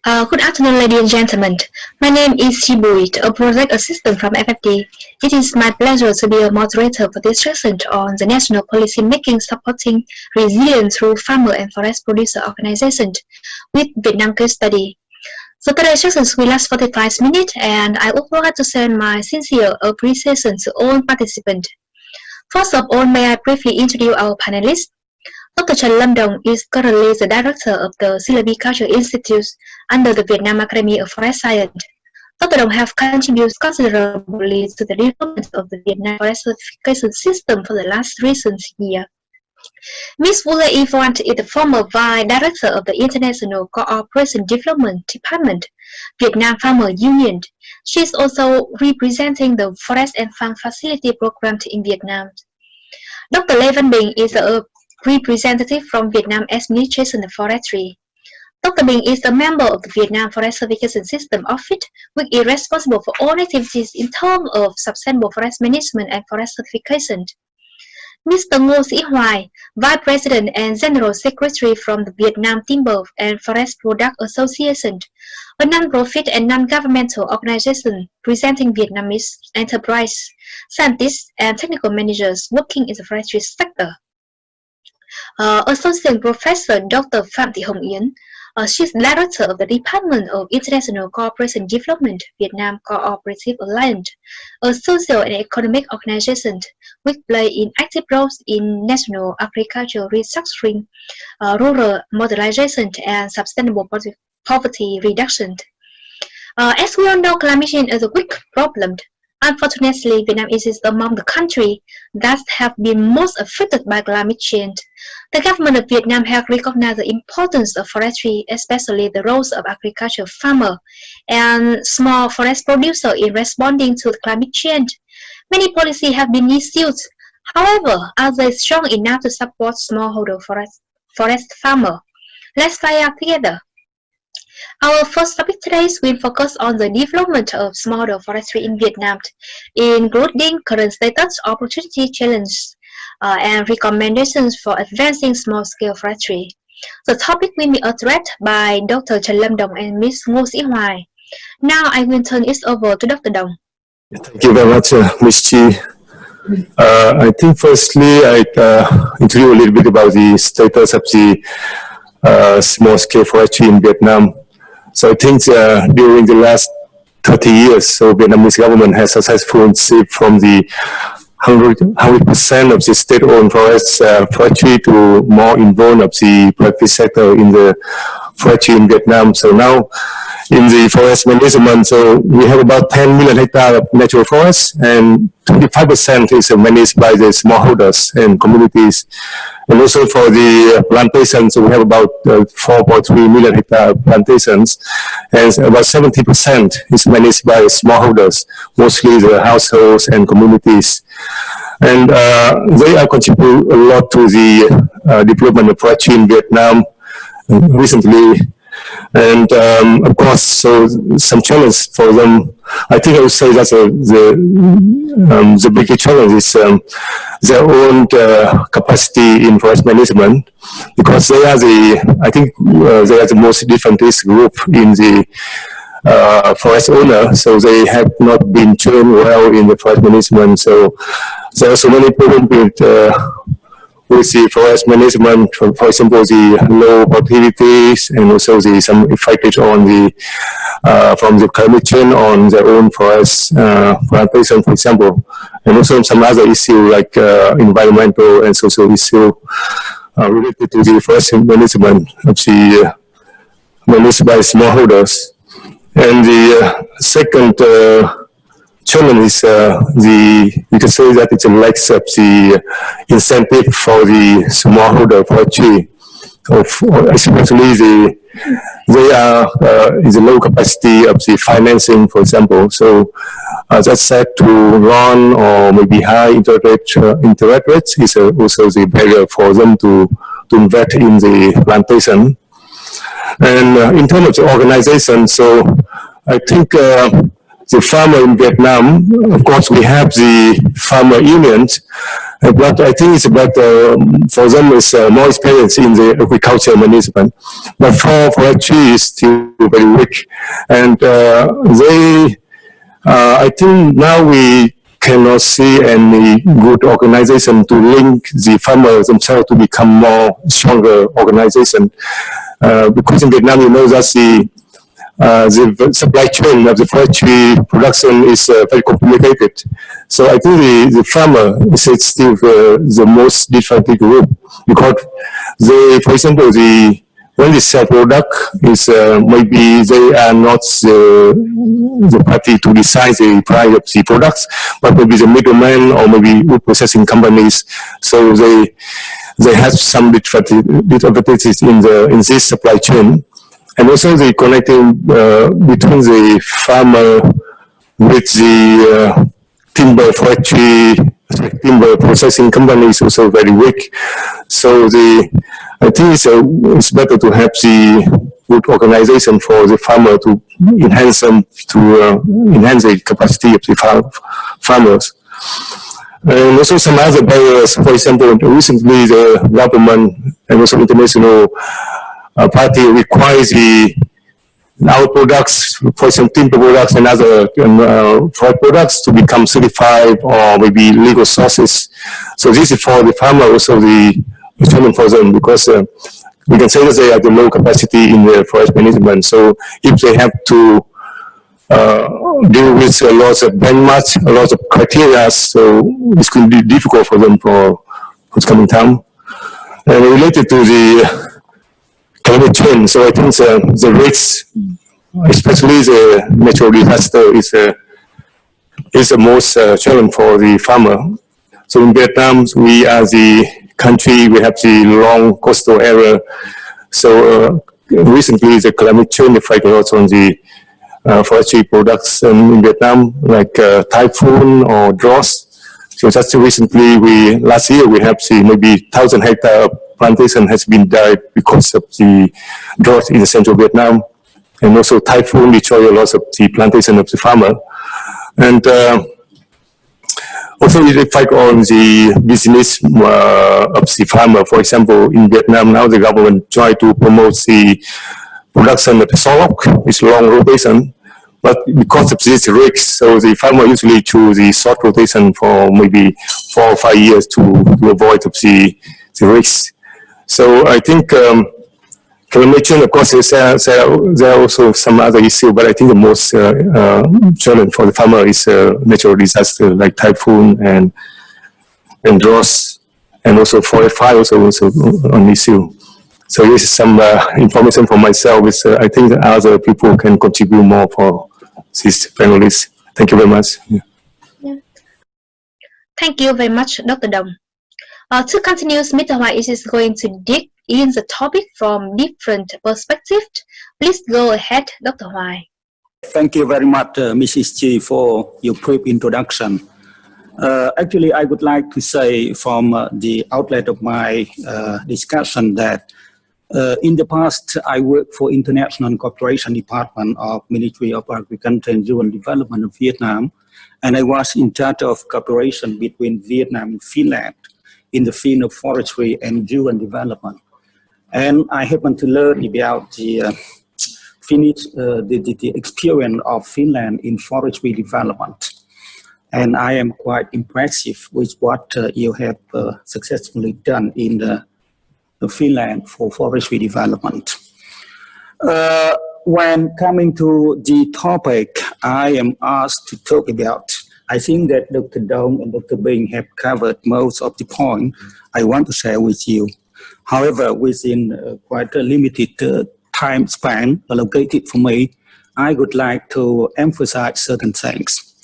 Good afternoon, ladies and gentlemen. My name is Chibuit, a project assistant from FFD. It is my pleasure to be a moderator for this session on the national policy making supporting resilience through farmer and forest producer organizations with Vietnam case study. So today's sessions will last 45 minutes, and I would like to send my sincere appreciation to all participants. First of all, may I briefly introduce our panelists. Dr. Tran is currently the director of the Silviculture Institute under the Vietnam Academy of Forest Science. Dr. Dong has contributed considerably to the development of the Vietnam forest certification system for the last recent year. Ms. Voan is the former Vice Director of the International Cooperation Development Department, Vietnam Farmer Union. She is also representing the Forest and Farm Facility Program in Vietnam. Dr. Binh is a representative from Vietnam Administration of Forestry. Dr. Binh is a member of the Vietnam Forest Certification System Office, which is responsible for all activities in terms of sustainable forest management and forest certification. Mr. Hoai, Vice President and General Secretary from the Vietnam Timber and Forest Product Association, a non-profit and non-governmental organization presenting Vietnamese enterprise, scientists, and technical managers working in the forestry sector. Associate Professor Dr. Pham Yến. She's Director of the Department of International Cooperation Development, Vietnam Cooperative Alliance, a social and economic organization which play in active roles in national agricultural restructuring, rural modernization, and sustainable poverty reduction. As we all know, climate change is a big problem. Unfortunately, Vietnam is among the countries that have been most affected by climate change. The government of Vietnam has recognized the importance of forestry, especially the roles of agricultural farmer and small forest producer in responding to climate change. Many policies have been issued. However, are they strong enough to support smallholder forest farmer? Let's find out together. Our first topic today will focus on the development of smallholder forestry in Vietnam, including current status, opportunity, challenges, and recommendations for advancing small-scale forestry. The topic will be addressed by Dr. Tran and Ms. Hoai. Now I will turn it over to Dr. Dong. Thank you very much, Ms. Chi. I think firstly I'd introduce a little bit about the status of the small-scale forestry in Vietnam. So I think during the last 30 years, so Vietnamese government has successfully shifted from the 100% of the state-owned forestry to more involvement of the private sector in the forestry in Vietnam. So now in the forest management, so we have about 10 million hectares of natural forest, and 25% is managed by the smallholders and communities. And also for the plantations, so we have about 4.3 million hectare plantations, and about 70% is managed by smallholders, mostly the households and communities. And they are contributing a lot to the development of forestry in Vietnam recently. And of course, so some challenge for them. I think I would say that the biggest challenge is their own capacity in forest management, because they are I think they are the most differentist group in the forest owner, so they have not been trained well in the forest management. So there are so many problems with the forest management, for example, the low productivities, and also some effects on the from the climate change on their own forest plantation, for example, and also some other issues like environmental and social issues related to the forest management of the managed by smallholders. And the second challenge is you can say that it's a lack of the incentive for the smallholder forestry, especially they are in the low capacity of the financing, for example. So that's said to run or maybe high interest rates is also the barrier for them to invest in the plantation. And in terms of the organization, so I think the farmer in Vietnam, of course, we have the farmer unions, But I think it's about, for them, it's more experience in the agriculture management. But for forestry, it's still very weak. And I think now we cannot see any good organization to link the farmers themselves to become more stronger organization. Because in Vietnam, you know that the supply chain of the forestry production is very complicated. So I think the farmer is still the most disadvantaged group because they, for example, when they sell product is maybe they are not the party to decide the price of the products, but maybe the middleman or maybe wood processing companies. So they have some disadvantages in this supply chain. And also the connecting between the farmer with the timber forestry, timber processing company is also very weak. So I think it's better to have the good organization for the farmer to enhance them, to enhance the capacity of the farmers. And also some other barriers, for example, recently the government and also international party requires our products, for example, timber products and other forest products to become certified or maybe legal sources. So this is for the farmer also the challenge for them because we can say that they have the low capacity in the forest management. So if they have to deal with a lot of benchmarks, a lot of criteria, so it's going to be difficult for them for what's coming time. And related to the climate change, so I think the risks, especially the natural disaster, is the most challenge for the farmer. So in Vietnam, we are the country, we have the long coastal area. So recently, the climate change affect a lot on the forestry products in Vietnam, like typhoon or droughts. So just recently, last year, we have seen maybe 1,000 hectare plantation has been died because of the drought in the central Vietnam. And also typhoon destroy a lot of the plantation of the farmer. And also it affects on the business of the farmer. For example, in Vietnam now the government try to promote the production of the sawlog, it's long rotation. But because of this risk, so the farmer usually choose the short rotation for maybe 4 or 5 years to avoid the risk. So I think climate change, of course, there are also some other issues, but I think the most challenge for the farmer is natural disaster like typhoon and droughts, and also forest fire also an issue. So this is some information for myself, which I think other people can contribute more for these panelists. Thank you very much. Yeah. Thank you very much, Dr. Dong. To continue, Mr. Hoai is going to dig in the topic from different perspectives. Please go ahead, Dr. Hoai. Thank you very much, Mrs. Chi, for your brief introduction. Actually, I would like to say from the outlet of my discussion that in the past, I worked for International Cooperation Department of Ministry of Agriculture and Rural Development of Vietnam, and I was in charge of cooperation between Vietnam and Finland in the field of forestry and rural development. And I happened to learn about the experience of Finland in forestry development. And I am quite impressed with what you have successfully done in the Finland for forestry development. When coming to the topic I am asked to talk about, I think that Dr. Dong and Dr. Binh have covered most of the points I want to share with you. However, within quite a limited time span allocated for me, I would like to emphasize certain things.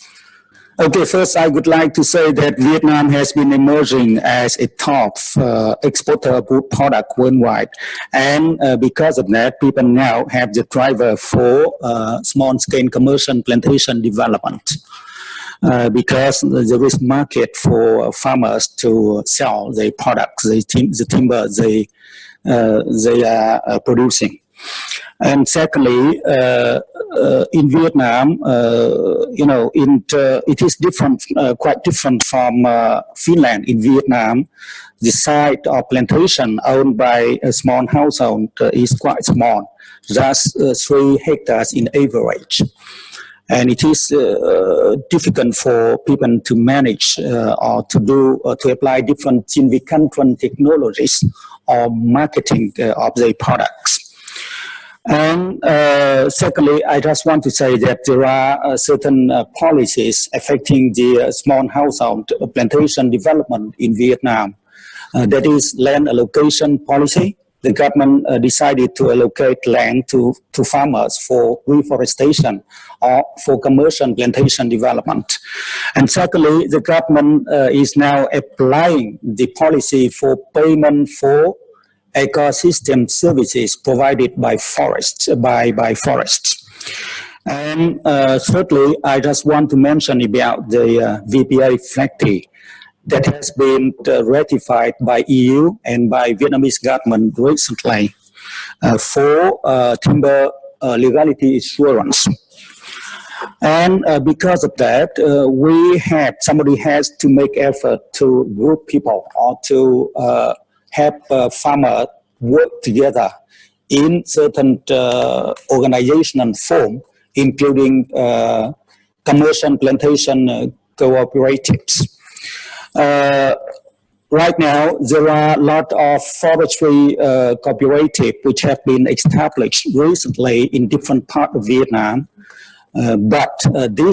Okay, first I would like to say that Vietnam has been emerging as a top exporter of wood product worldwide. And because of that, people now have the driver for small-scale commercial plantation development. Because there is market for farmers to sell their products, the timber they are producing. And secondly, in Vietnam, it is different, quite different from Finland. In Vietnam, the site of plantation owned by a small household is quite small, just 3 hectares in average. And it is difficult for people to manage or to apply different significant technologies or marketing of their products. And secondly, I just want to say that there are certain policies affecting the small household plantation development in Vietnam. That is land allocation policy. The government decided to allocate land to farmers for reforestation or for commercial plantation development. And secondly, the government is now applying the policy for payment for ecosystem services provided by forests. And thirdly, I just want to mention about the VPA FLECT that has been ratified by EU and by Vietnamese government recently for timber legality assurance. And because of that, somebody has to make effort to group people or to have farmers work together in certain organizational form, including commercial plantation cooperatives. Right now, there are a lot of forestry cooperatives which have been established recently in different parts of Vietnam. But there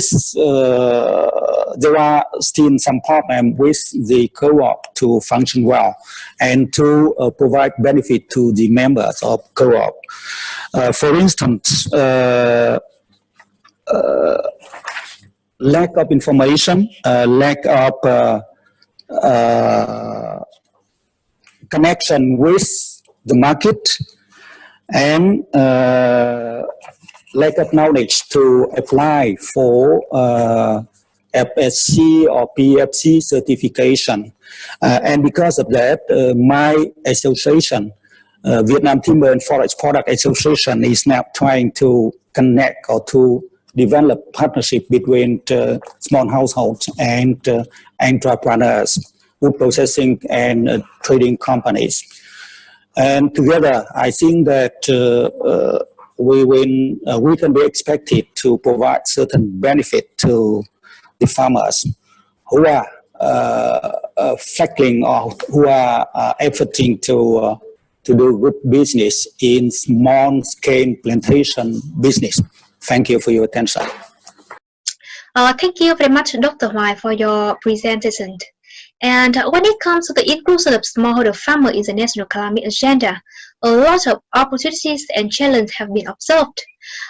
are still some problems with the co-op to function well and to provide benefit to the members of co-op. For instance, lack of information, lack of connection with the market, and lack of knowledge to apply for FSC or PFC certification. And because of that, my association, Vietnam Timber and Forest Product Association, is now trying to connect or to develop partnership between small households and entrepreneurs, wood processing and trading companies. And together, I think that we can be expected to provide certain benefit to the farmers who are flecting or who are efforting to do good business in small scale plantation business. Thank you for your attention. Thank you very much, Dr. Hoai, for your presentation. And when it comes to the inclusion of smallholder farmer in the national climate agenda, a lot of opportunities and challenges have been observed.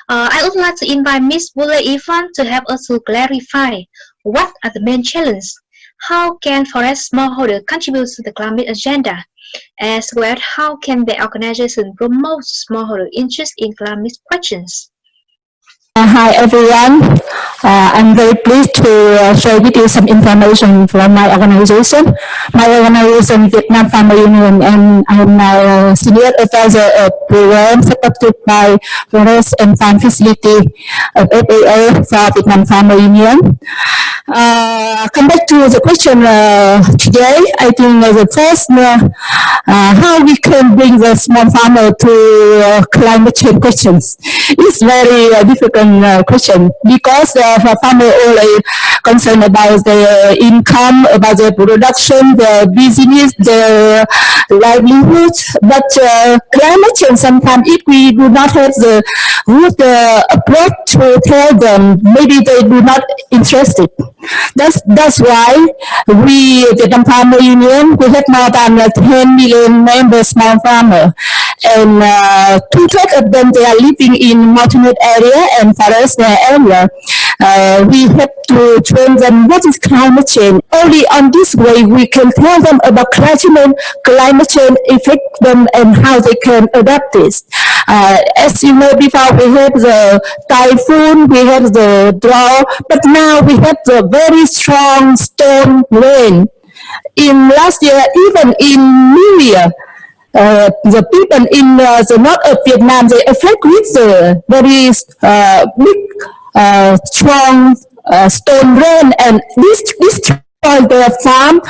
I would like to invite Ms. Bule Ivan to help us to clarify what are the main challenges, how can forest smallholder contribute to the climate agenda, as well as how can the organization promote smallholder interest in climate questions. Hi everyone, I'm very pleased to share with you some information from my organization. My organization, Vietnam Farmer Union, and I'm now senior advisor of program supported by Forest and Farm Facility of FAO for Vietnam Farmer Union. Come back to the question today. I think the first, how we can bring the small farmer to climate change questions. It's very difficult question because the farmer only concerned about the income, about the production, the business, the livelihood. But climate change, sometimes if we do not have the good approach to tell them, maybe they do not interested. That's why we, the Vietnam Farmer Union, we have more than 10 million members, small farmers. And 2/3 of them, they are living in mountainous area and forest area. We have to train them what is climate change. Only on this way we can tell them about climate change affect them and how they can adapt this. As you know, before we have the typhoon, we have the drought, but now we have the very strong storm rain. In last year, even in New Year, the people in the north of Vietnam, they affect with the very big, strong stone rain, and this destroy their farm.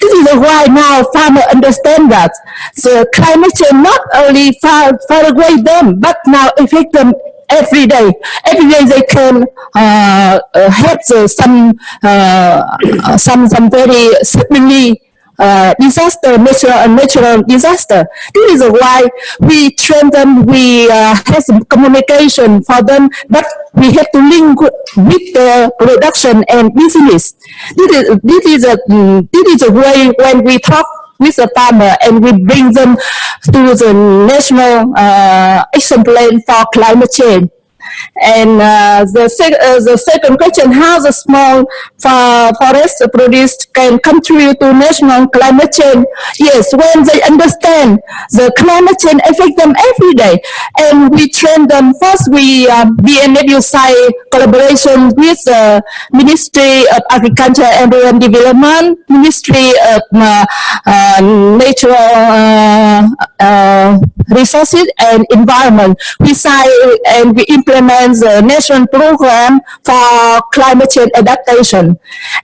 This is why now farmers understand that the climate change not only far away them, but now affect them every day. Every day they can have some very suddenly natural disaster. This is why we train them, we have some communication for them, but we have to link with the production and business. This is a way when we talk with the farmer and we bring them to the national action plan for climate change. And the second question, how the small forest produce can contribute to national climate change? Yes, when they understand the climate change affect them every day, and we train them. First, we BNW side collaboration with the Ministry of Agriculture and Rural Development, Ministry of Natural Resources and Environment. We side and we implement the national program for climate change adaptation.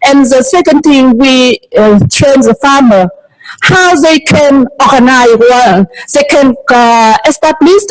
And the second thing, we train the farmer how they can organize well. They can establish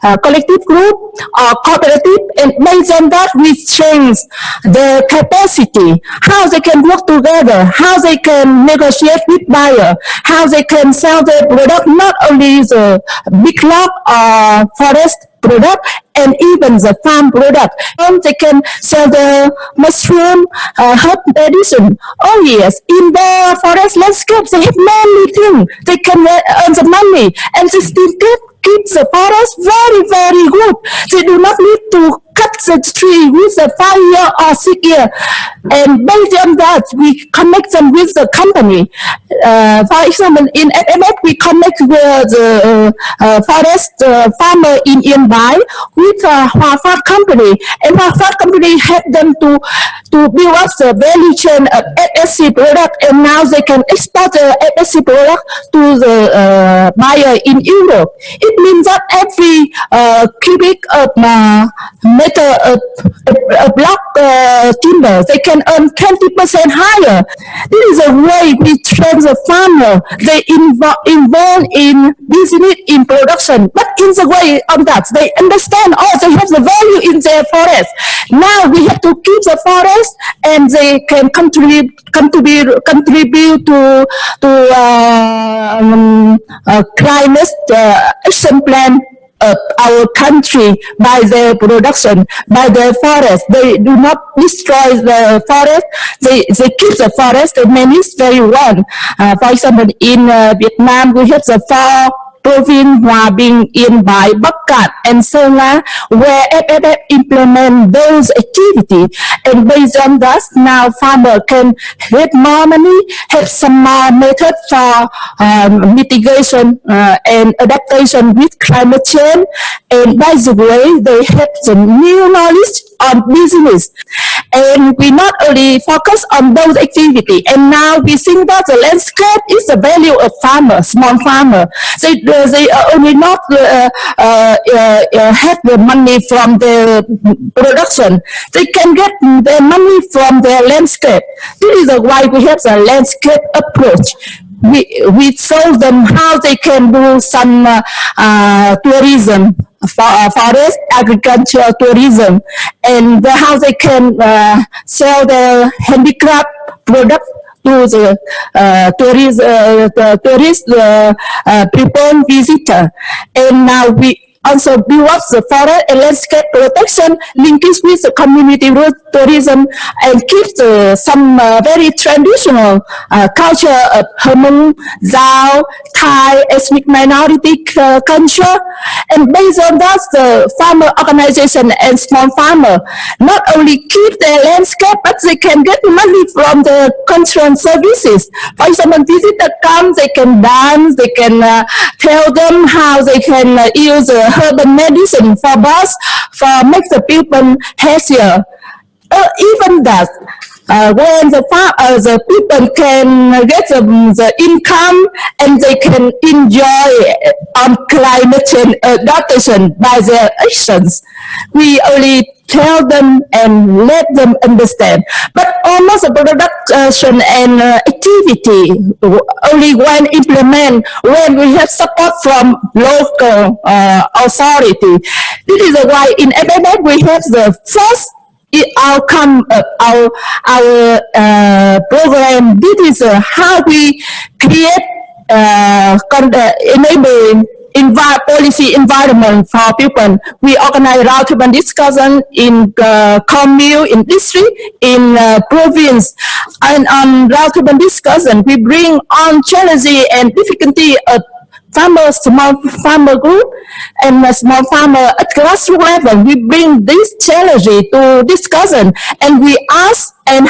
a collective group or cooperative, and based on that we change the capacity, how they can work together, how they can negotiate with buyer, how they can sell their product, not only the big log or forest product and even the farm product. And they can sell the mushroom, herb medicine. Oh yes, in the forest landscape they have many things. They can earn the money and they still keep the forest very, very good. They do not need to cut the tree with a 5 year or 6 year. And based on that, we connect them with the company. For example, in FMF, we connect with the forest farmer in Yên Bái with a Hoa company. And Hoa company help them to build up the value chain of FSC product. And now they can export the FSC product to the buyer in Europe. It means that every cubic of meter of block timber, they can earn 20% higher. This is a way we train the farmer. They involve in business, in production, but in the way of that, they understand they have the value in their forest. Now we have to keep the forest, and they can contribute to climate action plan of our country by their production, by their forest. They do not destroy the forest. They keep the forest, they manage very well. For example, in Vietnam, we have the 4 province, Hòa Bình, Yên Bái, Bắc Cạn, and Sơn La, where FFF implement those activities. And based on that, now farmer can have more money, have some more method for mitigation and adaptation with climate change. And by the way, they have the new knowledge on business. And we not only focus on those activities, and now we think that the landscape is the value of farmers, small farmer. They only not have the money from the production. They can get their money from their landscape. This is why we have the landscape approach. We show them how they can do some tourism, forest agriculture tourism, and how they can sell the handicraft product to the tourist people visitor. And now we also build up the forest and landscape protection, linkage with the community road tourism, and keep some very traditional culture of Hmong, Dao, Thai, ethnic minority culture. And based on that, the farmer organization and small farmer not only keep their landscape, but they can get money from the cultural services. For example, visitors come, they can dance, they can tell them how they can use herbal medicine for birds, for make the people healthier. Even that, when the people can get the income and they can enjoy on climate change adaptation by their actions. We only tell them and let them understand. But almost the production and activity only when implement when we have support from local authority. This is why in FFF we have the first outcome of our program. This is how we create enabling policy environment for people. We organize roundtable discussion in commune, in district, in province, and on roundtable discussion we bring on challenges and difficulty of farmers, small farmer group, and small farmer at grassroots level. We bring this challenge to discussion, and we ask and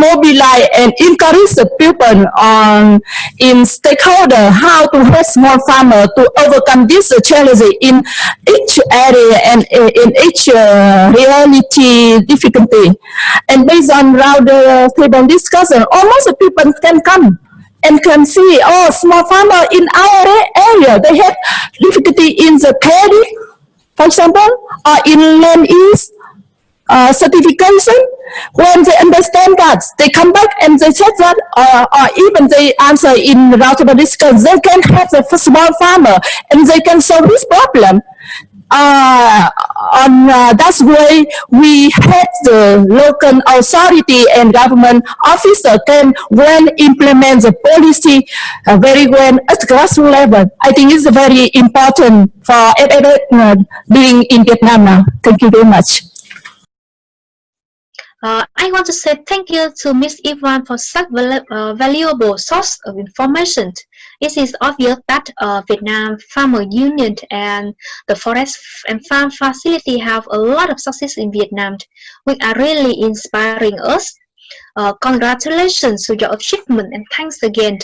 mobilize and encourage the people on in stakeholder how to help small farmer to overcome this challenge in each area and in each reality difficulty. And based on round table discussion, almost the people can come and can see, oh, small farmer in our area, they have difficulty in the credit, for example, or in land use certification. When they understand that, they come back and they check that, or even they answer in roundtable discussion, they can have the small farmer and they can solve this problem. That's why we have the local authority and government officer can well implement the policy very well at grassroots level. I think it's very important for FFF doing in Vietnam now. Thank you very much. I want to say thank you to Ms. Yvonne for such valuable source of information. It is obvious that Vietnam Farmer Union and the Forest and Farm Facility have a lot of success in Vietnam, which are really inspiring us. Congratulations to your achievement and thanks again.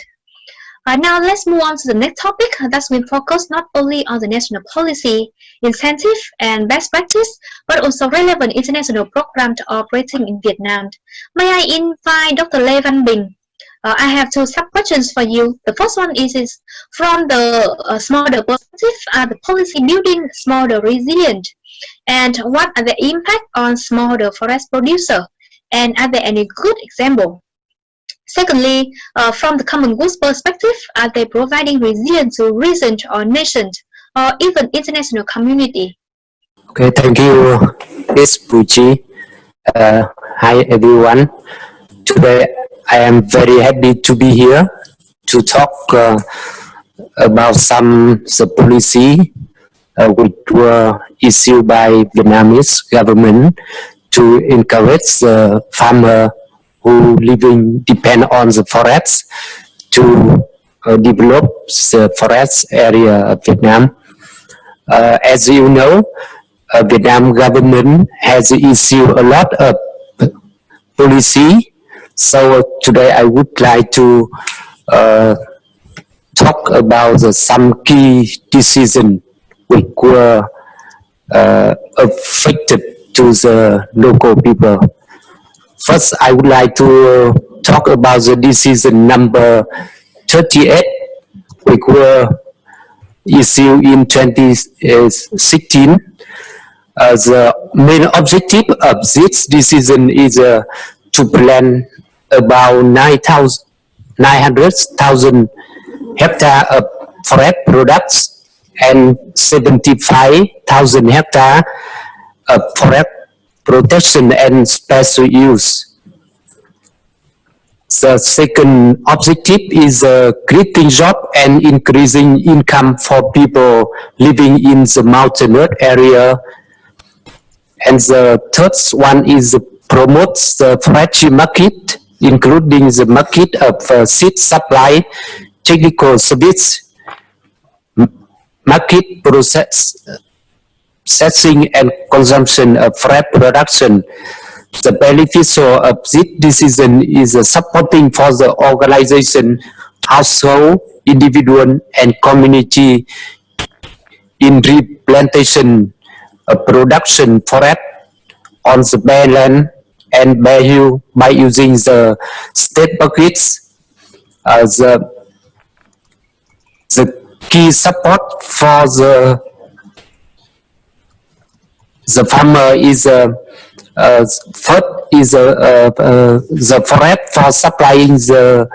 Now let's move on to the next topic that will focus not only on the national policy, incentive, and best practice, but also relevant international programs operating in Vietnam. May I invite Dr. Lê Văn Binh? I have two sub-questions for you. The first one is from the smallholder perspective, are the policy building smallholder resilient? And what are the impact on smallholder forest producer? And are there any good example? Secondly, from the common goods perspective, are they providing resilience to region or nation or even international community? Okay, thank you, Ms. Puchi. Hi, everyone. Today, I am very happy to be here to talk about some the policy which were issued by Vietnamese government to encourage the farmer who depend on the forest to develop the forest area of Vietnam. As you know, Vietnam government has issued a lot of policy. So today I would like to talk about some key decisions which were affected to the local people. First, I would like to talk about the decision number 38, which were issued in 2016. The main objective of this decision is to plant about 900,000 hectares of forest products and 75,000 hectares of forest protection and special use. The second objective is creating jobs and increasing income for people living in the mountainous area. And the third one is promote the forestry market, including the market of seed supply, technical service, market processing and consumption of forest production. The beneficial of this decision is supporting for the organization, household, individual, and community in replantation of production forest on the bare land and by using the state buckets. The key support for the farmer is first is the forest for supplying the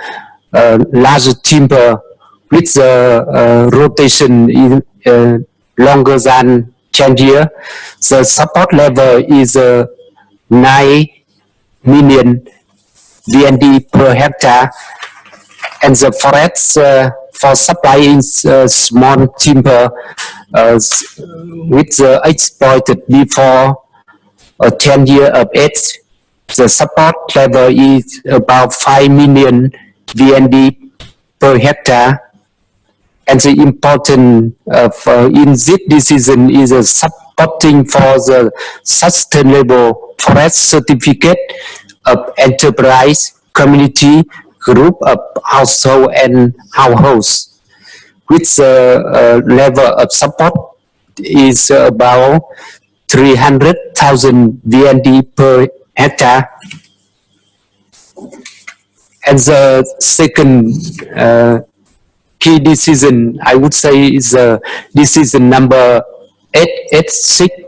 large timber with the rotation in longer than 10 years. The support level is 9 million VND per hectare, and the forest for supplying small timber with exploited before 10 years of age. The support level is about 5 million VND per hectare. And the important in this decision is supporting for the sustainable forest certificate of enterprise, community, group of household and households, which the level of support is about 300,000 VND per hectare. And the second key decision, I would say, is decision number 886,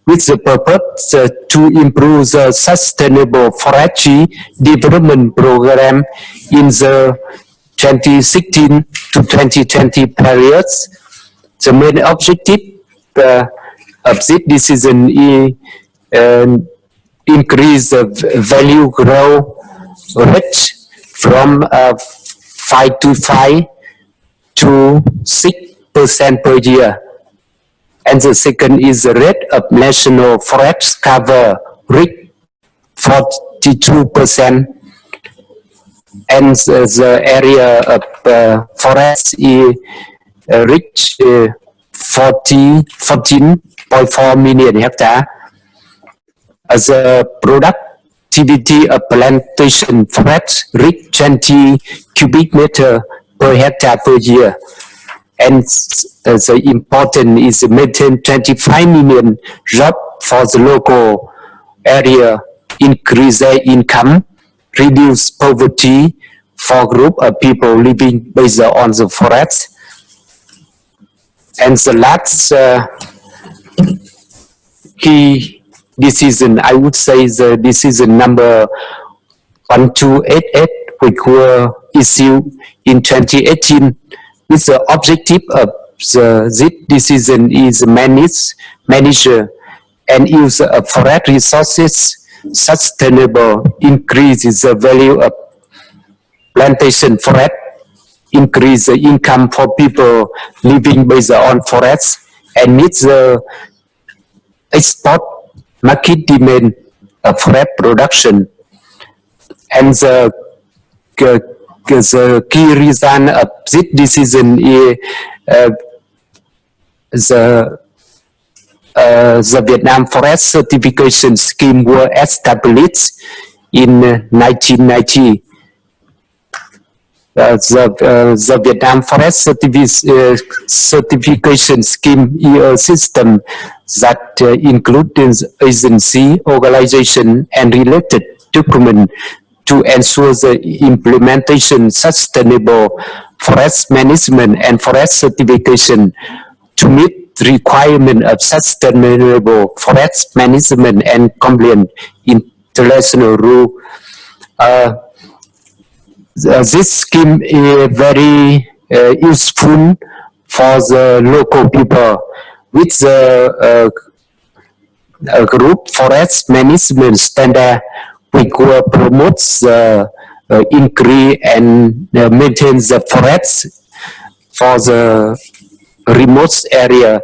with the purpose to improve the sustainable forestry development program in the 2016 to 2020 periods. The main objective of this decision is increase the value growth rate from 5 to 6% per year. And the second is the rate of national forest cover reach 42%. And the area of forest is reach 14.4 million hectares. As a productivity of plantation forest reach 20 cubic meter per hectare per year. And the important is to maintain 25 million jobs for the local area, increase their income, reduce poverty for group of people living based on the forest. And the last key decision, I would say, the decision number 1288, which were issued in 2018, with the objective of this decision is manage and use of forest resources sustainable, increase the value of plantation forest, increase the income for people living based on forest, and meet the export market demand of forest production. And the key reason of this decision is the Vietnam Forest Certification Scheme was established in 1990. The Vietnam Forest Certification Scheme is a system that includes agency, organization, and related documents to ensure the implementation sustainable forest management and forest certification to meet the requirement of sustainable forest management and compliant international rule. This scheme is very useful for the local people, with the group forest management standard, which promotes increase and maintain the forests for the remote area.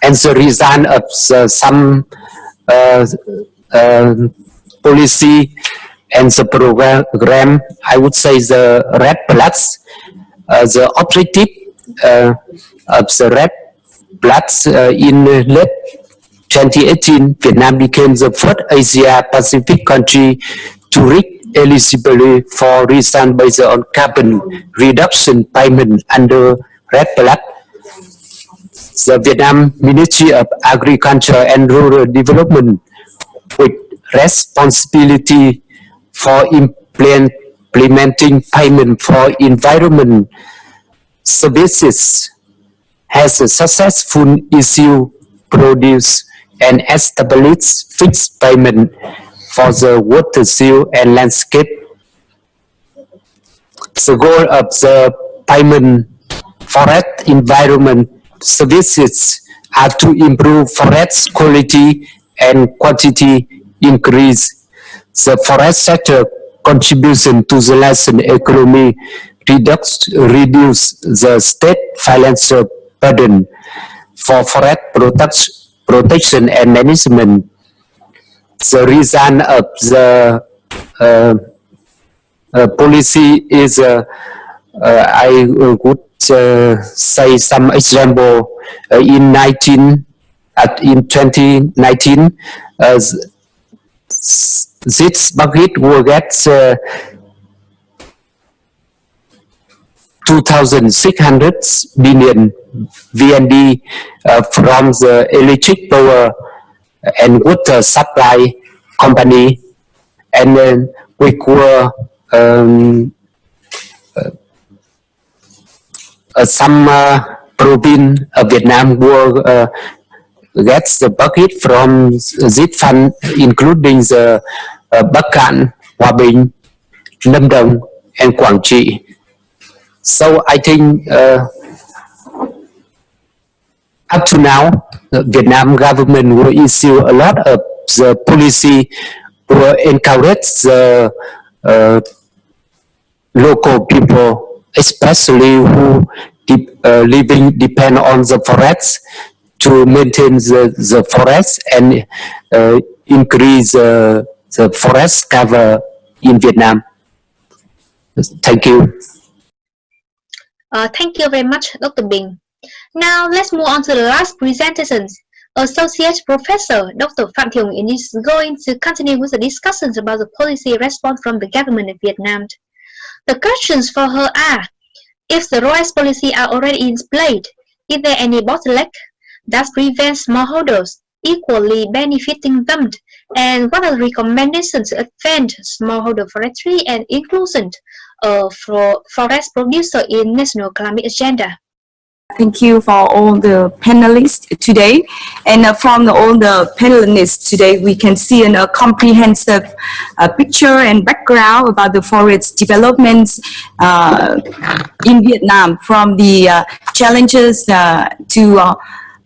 And the result of some policy and the program, I would say the REDD Plus, the objective of the REDD Plus in late 2018, Vietnam became the first Asia Pacific country to reach eligibility for refund based on carbon reduction payment under REDD Plus. The Vietnam Ministry of Agriculture and Rural Development, which responsibility for implementing payment for environment services has successfully issued, produced, and established fixed payment for the water, seal, and landscape. The goal of the payment forest environment services are to improve forest quality and quantity, increase the forest sector contribution to the national economy, reduce the state financial burden for forest protection and management. The reason of the policy is I would say some example in 2019 this bucket will get 2,600 billion VND from the electric power and water supply company, and then we could some province of Vietnam will get the bucket from this fund, including the Bắc Cạn, Hòa Bình, Lâm Đồng, and Quảng Trị. So I think up to now, the Vietnam government will issue a lot of the policy to encourage the local people, especially who depend on the forest, to maintain the forest and increase the forest cover in Vietnam. Thank you. Thank you very much, Dr. Binh. Now let's move on to the last presentations. Associate Professor Dr. Pham is going to continue with the discussions about the policy response from the government of Vietnam. The questions for her are: if the ROAS policy are already in place, is there any bottleneck that prevents smallholders equally benefiting them? And what are the recommendations to advance smallholder forestry and inclusion for forest producer in national climate agenda? Thank you for all the panelists today. And from all the panelists today, we can see a comprehensive picture and background about the forest developments in Vietnam, from the challenges to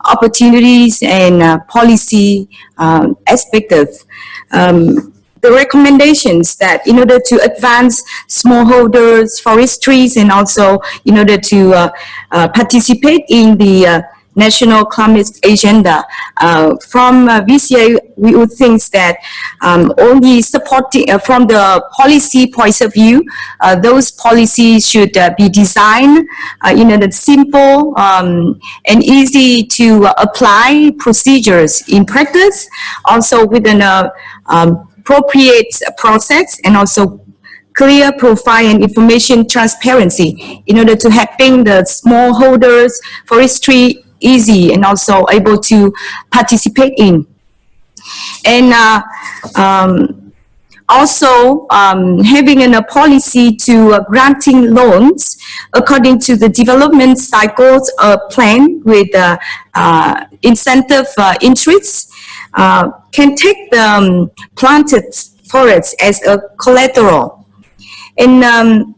opportunities and policy aspects. The recommendations that in order to advance smallholders, forestries, and also in order to participate in the national climate agenda, from VCA, we would think that only supporting from the policy point of view, those policies should be designed in a simple and easy to apply procedures in practice, also with an appropriate process, and also clear profile and information transparency in order to helping the smallholders forestry easy and also able to participate in. And also having a policy to granting loans according to the development cycles plan with incentive interests can take the planted forests as a collateral, and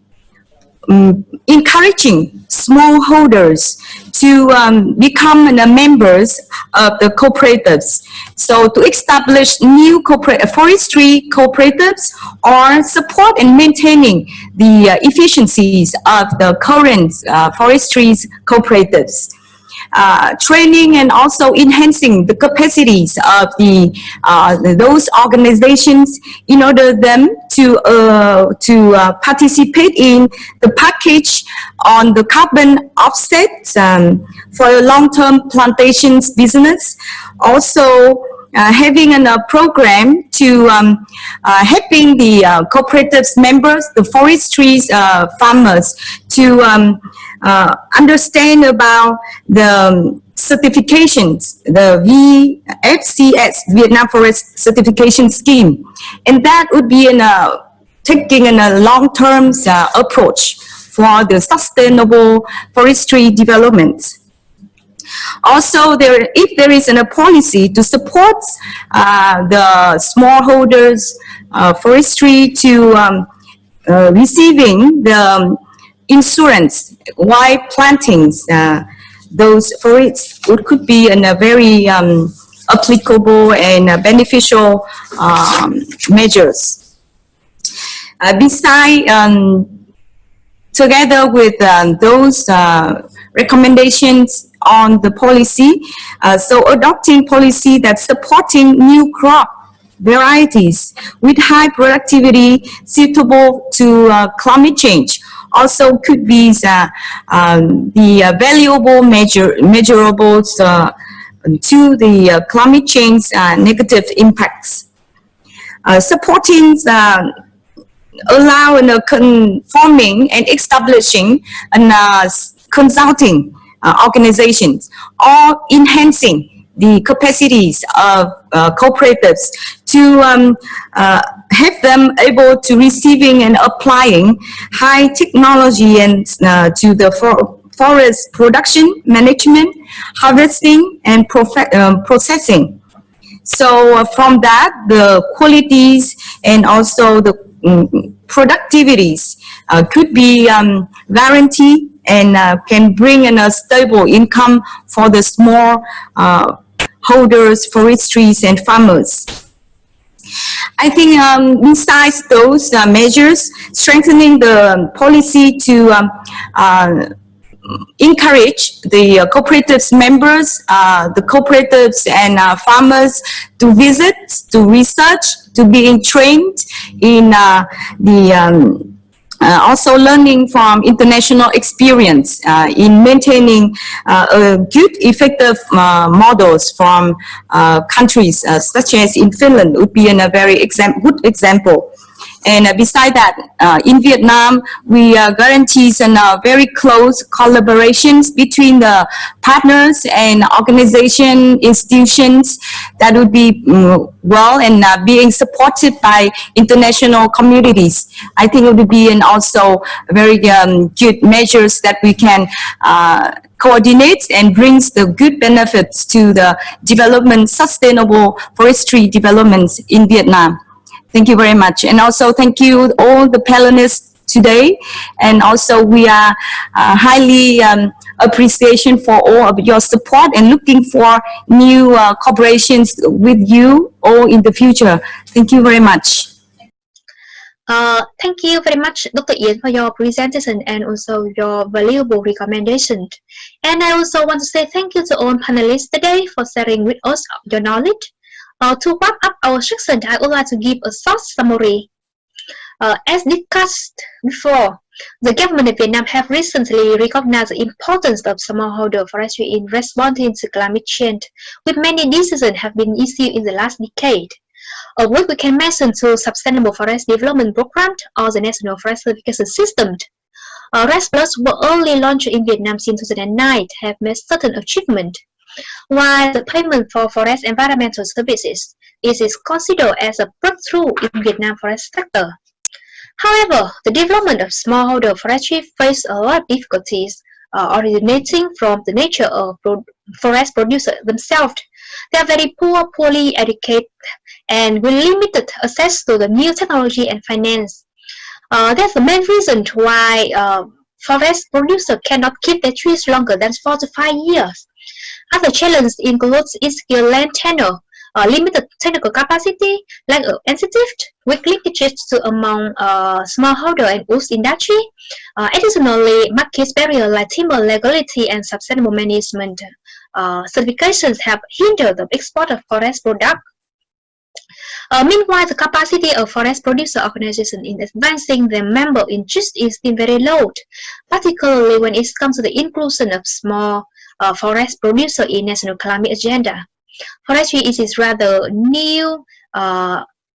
encouraging smallholders to become members of the cooperatives. So to establish new forestry cooperatives, or support and maintaining the efficiencies of the current forestry cooperatives. Training and also enhancing the capacities of the those organizations in order them to participate in the package on the carbon offsets for a long-term plantations business. Also having a program to helping the cooperatives members, the forestry farmers, to understand about the certifications, the VFCS, Vietnam Forest Certification Scheme, and that would be taking a long-term approach for the sustainable forestry development. Also, if there is a policy to support the smallholders forestry to receiving the insurance while planting those forests, it could be a very applicable and beneficial measures. Besides, together with those recommendations on the policy, so adopting policy that's supporting new crop varieties with high productivity suitable to climate change also could be the valuable measurables to the climate change negative impacts. Supporting allow conforming and establishing consulting organizations or enhancing the capacities of cooperatives to have them able to receiving and applying high technology and to the forest production, management, harvesting, and processing. So from that, the qualities and also the productivities could be guaranteed and can bring in a stable income for the small holders, forestries, and farmers. I think besides those measures, strengthening the policy to encourage the cooperatives members, the cooperatives and farmers to visit, to research, to being trained in also learning from international experience in maintaining good, effective models from countries such as in Finland would be a very good example. And beside that, in Vietnam, we guarantee some very close collaborations between the partners and organization institutions that would be well and being supported by international communities. I think it would be also very good measures that we can coordinate and brings the good benefits to the development, sustainable forestry developments in Vietnam. Thank you very much. And also thank you all the panelists today. And also we are highly appreciation for all of your support and looking for new cooperations with you all in the future. Thank you very much. Thank you very much, Dr. Yen, for your presentation and also your valuable recommendation. And I also want to say thank you to all panelists today for sharing with us your knowledge. To wrap up our section, I would like to give a short summary. As discussed before, the government of Vietnam have recently recognized the importance of smallholder forestry in responding to climate change, with many decisions have been issued in the last decade. Of which we can mention the Sustainable Forest Development Program or the National Forest Certification System. REDD Plus were only launched in Vietnam since 2009 have made certain achievements. While the payment for forest environmental services is considered as a breakthrough in Vietnam forest sector. However, the development of smallholder forestry faces a lot of difficulties originating from the nature of forest producers themselves. They are very poor, poorly educated, and with limited access to the new technology and finance. That's the main reason why forest producers cannot keep their trees longer than 4 to 5 years. Other challenges include skilled land tenure, limited technical capacity, lack of incentive, weak linkages to among smallholder and wood industry. Additionally, market barriers like timber legality and sustainable management certifications have hindered the export of forest products. Meanwhile, the capacity of forest producer organizations in advancing their member interests is still very low, particularly when it comes to the inclusion of small forest producer in national climate agenda. Forestry is rather new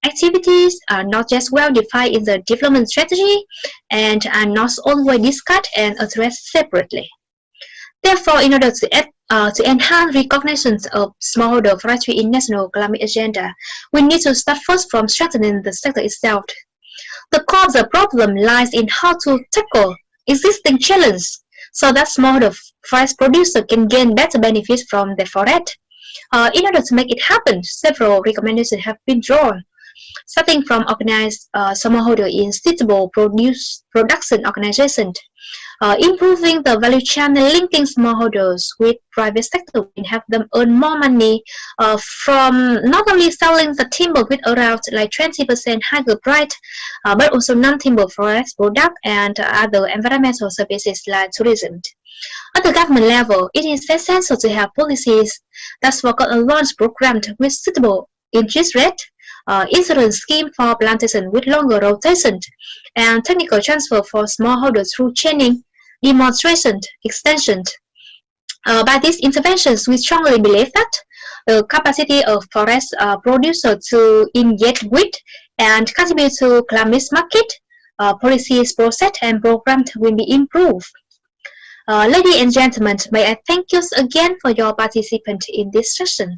activities are not just well defined in the development strategy and are not always discussed and addressed separately. Therefore, in order to enhance recognition of smallholder forestry in national climate agenda, we need to start first from strengthening the sector itself. The core of the problem lies in how to tackle existing challenges so that smallholder forest producers can gain better benefits from their forest. In order to make it happen, several recommendations have been drawn, starting from organized smallholder in suitable production organizations, improving the value chain and linking smallholders with private sector and have them earn more money from not only selling the timber with around like 20% higher price, but also non-timber forest product and other environmental services like tourism. At the government level, it is essential to have policies that focus on loans programmed with suitable interest rate, insurance scheme for plantation with longer rotation, and technical transfer for smallholders through training, demonstration, extension. By these interventions, we strongly believe that the capacity of forest producers to engage with and contribute to climate market policies, process, and programs will be improved. Ladies and gentlemen, may I thank you again for your participation in this session.